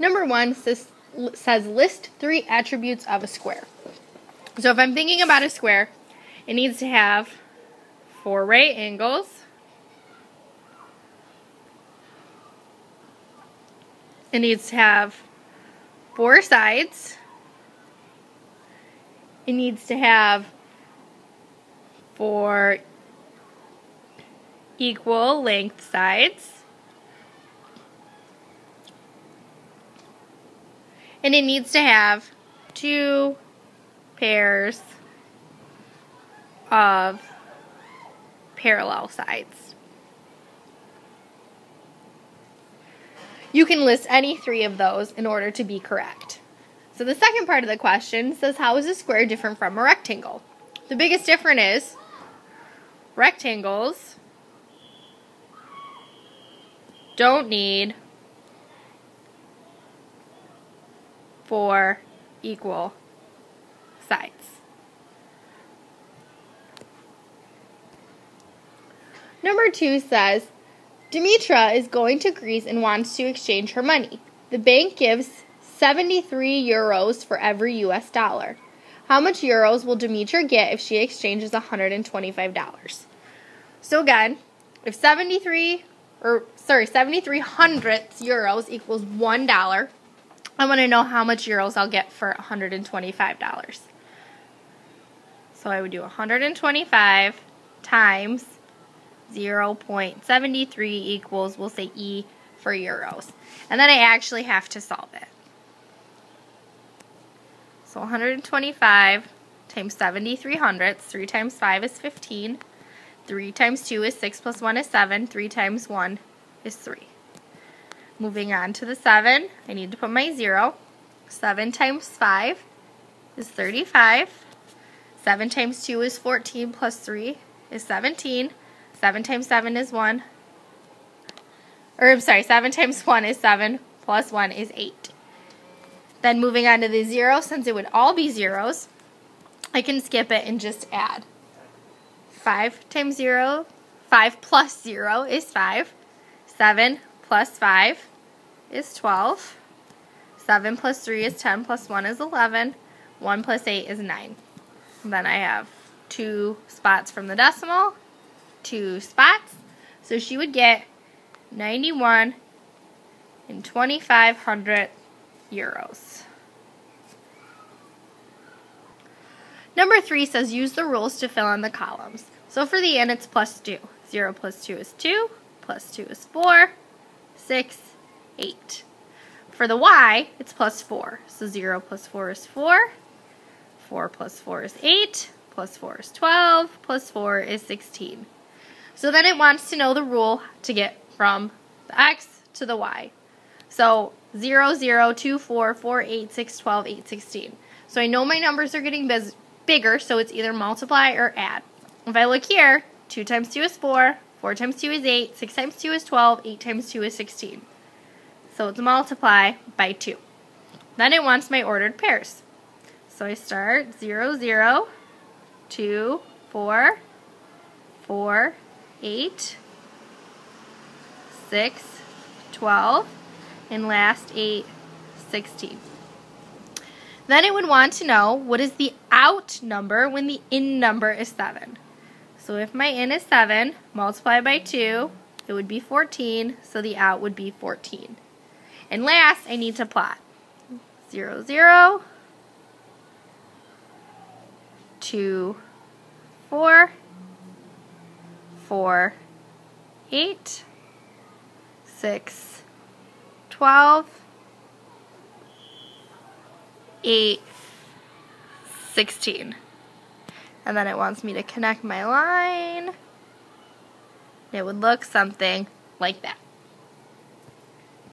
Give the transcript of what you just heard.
Number 1 says list 3 attributes of a square. So if I'm thinking about a square, it needs to have 4 right angles, it needs to have 4 sides, it needs to have 4 equal length sides, and it needs to have 2 pairs of parallel sides. You can list any 3 of those in order to be correct. So the second part of the question says, how is a square different from a rectangle? The biggest difference is rectangles don't need 4 equal sides. Number 2 says, Demetra is going to Greece and wants to exchange her money. The bank gives 73 euros for every US dollar. How much euros will Demetra get if she exchanges $125? So again, if 73 hundredths euros equals $1, I want to know how much euros I'll get for $125. So I would do 125 times 0.73 equals, we'll say E for euros. And then I actually have to solve it. So 125 times 73 hundredths, 3 times 5 is 15, 3 times 2 is 6 plus 1 is 7, 3 times 1 is 3. Moving on to the 7, I need to put my 0. 7 times 5 is 35. 7 times 2 is 14 plus 3 is 17. 7 times 7 is 1. 7 times 1 is 7 plus 1 is 8. Then moving on to the 0, since it would all be zeros, I can skip it and just add. 5 times 0, 5 plus 0 is 5. 7 plus 5 is 12. 7 plus 3 is 10 plus 1 is 11. 1 plus 8 is 9. And then I have 2 spots from the decimal, 2 spots. So she would get 91 and 2,500 euros. Number 3 says use the rules to fill in the columns. So for the in, it's plus 2. 0 plus 2 is 2, plus 2 is 4, 6, 8. For the y, it's plus 4. So 0 plus 4 is 4, 4 plus 4 is 8, plus 4 is 12, plus 4 is 16. So then it wants to know the rule to get from the x to the y. So 0, 0, 2, 4, 4, 8, 6, 12, 8, 16. So I know my numbers are getting bigger, so it's either multiply or add. If I look here, 2 times 2 is 4, 4 times 2 is 8, 6 times 2 is 12, 8 times 2 is 16. So it's multiply by 2. Then it wants my ordered pairs. So I start 0, 0, 2, 4, 4, 8, 6, 12, and last 8, 16. Then it would want to know what is the out number when the in number is 7. So if my in is 7, multiply by 2, it would be 14, so the out would be 14. And last, I need to plot. 0, 0, 2, 4, 4, 8, 6, 12, 8, 16. And then it wants me to connect my line. It would look something like that.